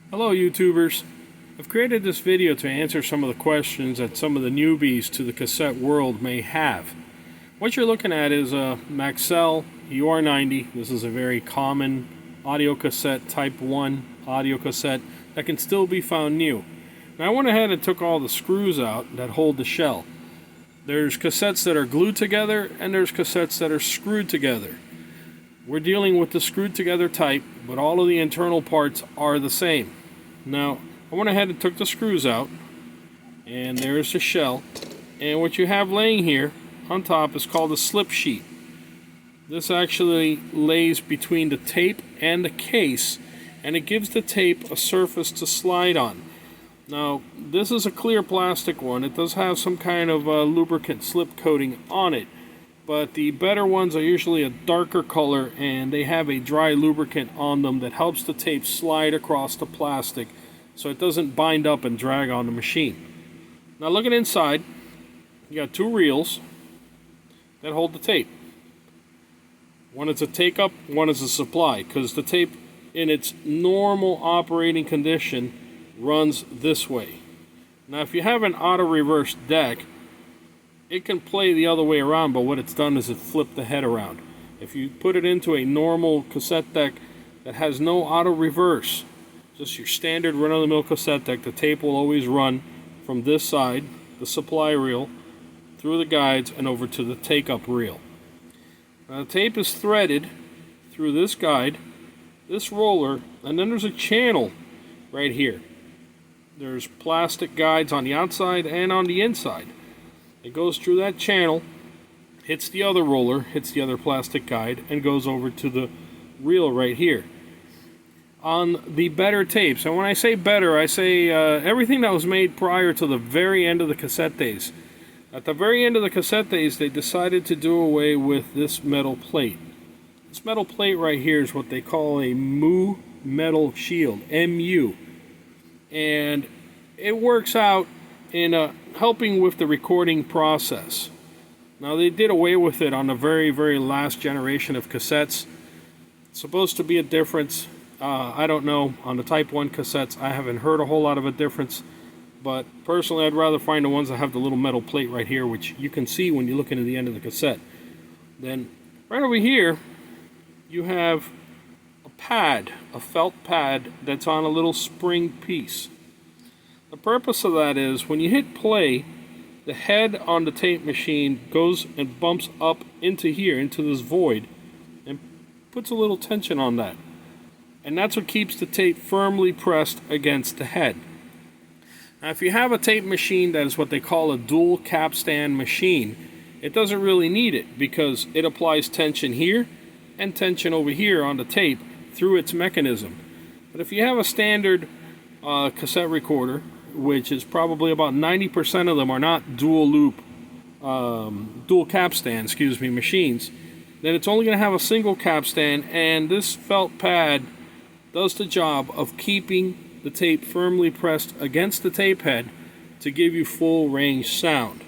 Hello YouTubers. I've created this video to answer some of the questions that some of the newbies to the cassette world may have. What you're looking at is a Maxell UR90. This is a very common audio cassette, type 1 audio cassette that can still be found new. Now I went ahead and took all the screws out that hold the shell. There's cassettes that are glued together and there's cassettes that are screwed together. We're dealing with the screwed together type, but all of the internal parts are the same. Now, I went ahead and took the screws out, and there's the shell. And what you have laying here on top is called a slip sheet. This actually lays between the tape and the case, and it gives the tape a surface to slide on. Now, this is a clear plastic one. It does have some kind of lubricant slip coating on it. But the better ones are usually a darker color and they have a dry lubricant on them that helps the tape slide across the plastic so it doesn't bind up and drag on the machine. Now looking inside, you got two reels that hold the tape. One is a take up, one is a supply, because the tape in its normal operating condition runs this way. Now if you have an auto reverse deck, it can play the other way around, but what it's done is it flipped the head around. If you put it into a normal cassette deck that has no auto reverse, just your standard run-of-the-mill cassette deck, the tape will always run from this side, the supply reel, through the guides and over to the take-up reel. Now the tape is threaded through this guide, this roller, and then there's a channel right here. There's plastic guides on the outside and on the inside. It goes through that channel, hits the other roller, hits the other plastic guide, and goes over to the reel right here. On the better tapes, and when I say better, I say everything that was made prior to the very end of the cassette days. At the very end of the cassette days, they decided to do away with this metal plate. This metal plate right here is what they call a MU metal shield, MU. And it works out in helping with the recording process. Now they did away with it on the very last generation of cassettes. It's supposed to be a difference. I don't know, on the type 1 cassettes I haven't heard a whole lot of a difference, but personally I'd rather find the ones that have the little metal plate right here, which you can see when you look into the end of the cassette. Then right over here you have a pad, a felt pad that's on a little spring piece. The purpose of that is when you hit play, the head on the tape machine goes and bumps up into here, into this void, and puts a little tension on that. And that's what keeps the tape firmly pressed against the head. Now if you have a tape machine that is what they call a dual capstan machine, it doesn't really need it because it applies tension here and tension over here on the tape through its mechanism. But if you have a standard cassette recorder, which is probably about 90% of them are not dual capstan, machines, then it's only going to have a single capstan, and this felt pad does the job of keeping the tape firmly pressed against the tape head to give you full range sound.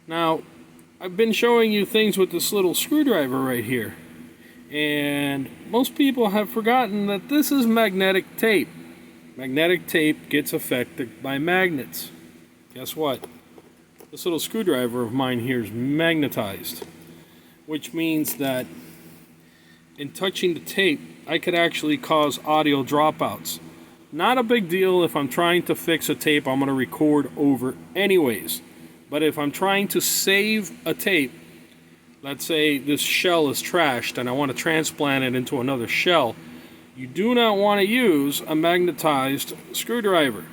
Now, I've been showing you things with this little screwdriver right here, and most people have forgotten that this is magnetic tape. Magnetic tape gets affected by magnets. Guess what? This little screwdriver of mine here is magnetized, which means that in touching the tape, I could actually cause audio dropouts. Not a big deal if I'm trying to fix a tape I'm going to record over anyways. But if I'm trying to save a tape, let's say this shell is trashed and I want to transplant it into another shell, you do not want to use a magnetized screwdriver.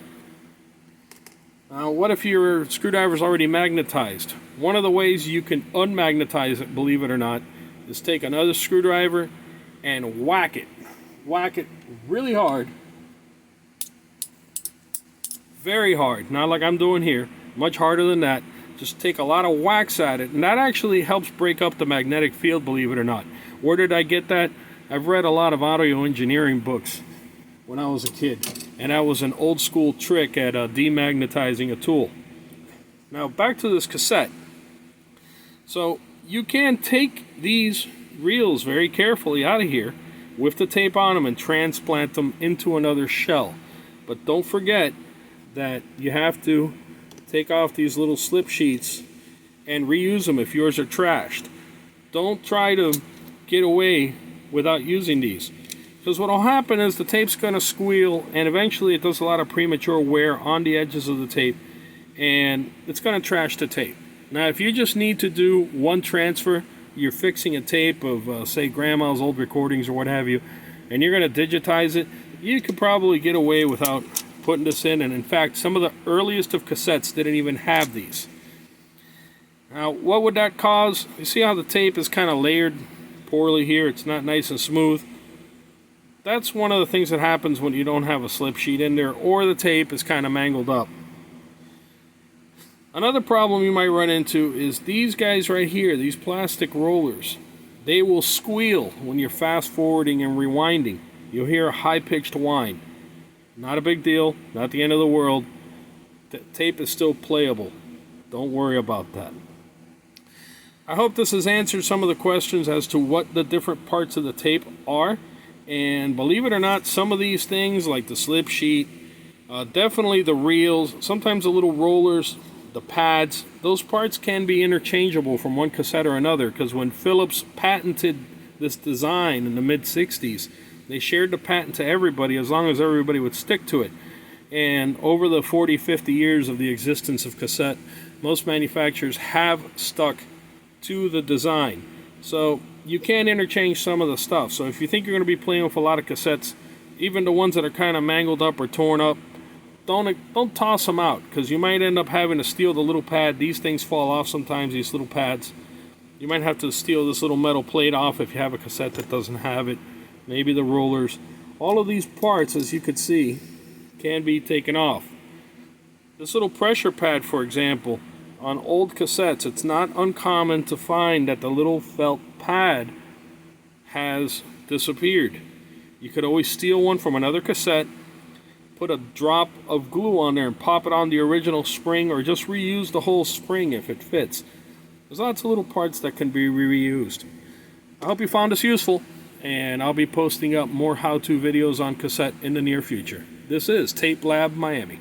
Now, what if your screwdriver is already magnetized? One of the ways you can unmagnetize it, believe it or not, is take another screwdriver and whack it. Whack it really hard. Very hard. Not like I'm doing here. Much harder than that. Just take a lot of whacks at it, and that actually helps break up the magnetic field, believe it or not. Where did I get that? I've read a lot of audio engineering books when I was a kid, and that was an old school trick at demagnetizing a tool. Now back to this cassette. So you can take these reels very carefully out of here with the tape on them and transplant them into another shell. But don't forget that you have to take off these little slip sheets and reuse them if yours are trashed. Don't try to get away without using these, because what will happen is the tape's going to squeal, and eventually it does a lot of premature wear on the edges of the tape, and it's going to trash the tape. Now, if you just need to do one transfer, you're fixing a tape of, say, grandma's old recordings or what have you, and you're going to digitize it, you could probably get away without putting this in. And in fact, some of the earliest of cassettes didn't even have these. Now, what would that cause? You see how the tape is kind of layered poorly here? It's not nice and smooth. That's one of the things that happens when you don't have a slip sheet in there, or the tape is kind of mangled up. Another problem you might run into is these guys right here, these plastic rollers. They will squeal when you're fast forwarding and rewinding. You'll hear a high-pitched whine. Not a big deal, not the end of the world. The tape is still playable. Don't worry about that. I hope this has answered some of the questions as to what the different parts of the tape are. And believe it or not, some of these things, like the slip sheet, definitely the reels, sometimes the little rollers, the pads, those parts can be interchangeable from one cassette or another, because when Philips patented this design in the mid-60s, they shared the patent to everybody as long as everybody would stick to it. And over the 40-50 years of the existence of cassette, most manufacturers have stuck to the design. So you can interchange some of the stuff. So if you think you're going to be playing with a lot of cassettes, even the ones that are kind of mangled up or torn up, don't toss them out, because you might end up having to steal the little pad. These things fall off sometimes, these little pads. You might have to steal this little metal plate off if you have a cassette that doesn't have it. Maybe the rollers. All of these parts, as you could see, can be taken off. This little pressure pad, for example, on old cassettes, it's not uncommon to find that the little felt pad has disappeared. You could always steal one from another cassette, put a drop of glue on there and pop it on the original spring, or just reuse the whole spring if it fits. There's lots of little parts that can be reused. I hope you found this useful, and I'll be posting up more how-to videos on cassette in the near future. This is Tape Lab Miami.